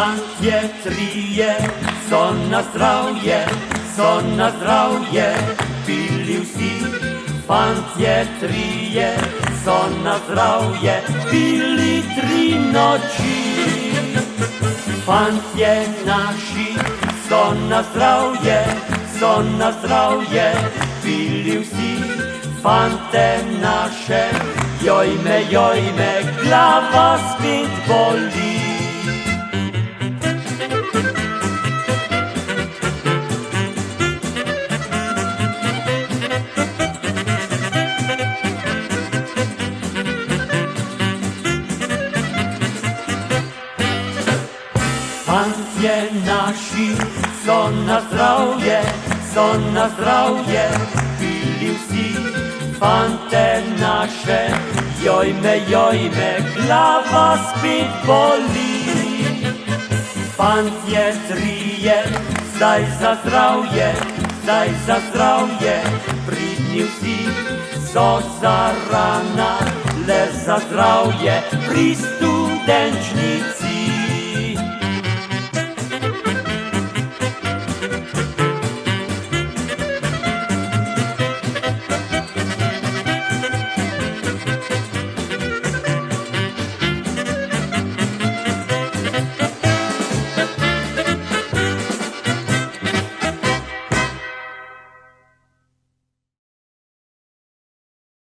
Fantje trije so na zdravje pili vsi. Fantje trije so na zdravje pili 3 noči. Fantje naši so na zdravje pili vsi. Fante naše, joj me, glava spet boli. Fantje naši so na zdravje pili vsi. Fante naše, joj me, glava spet boli. Fantje trije, zdaj za zdravje, pridni vsi. So za rana, le za zdravje, pri studenčnici.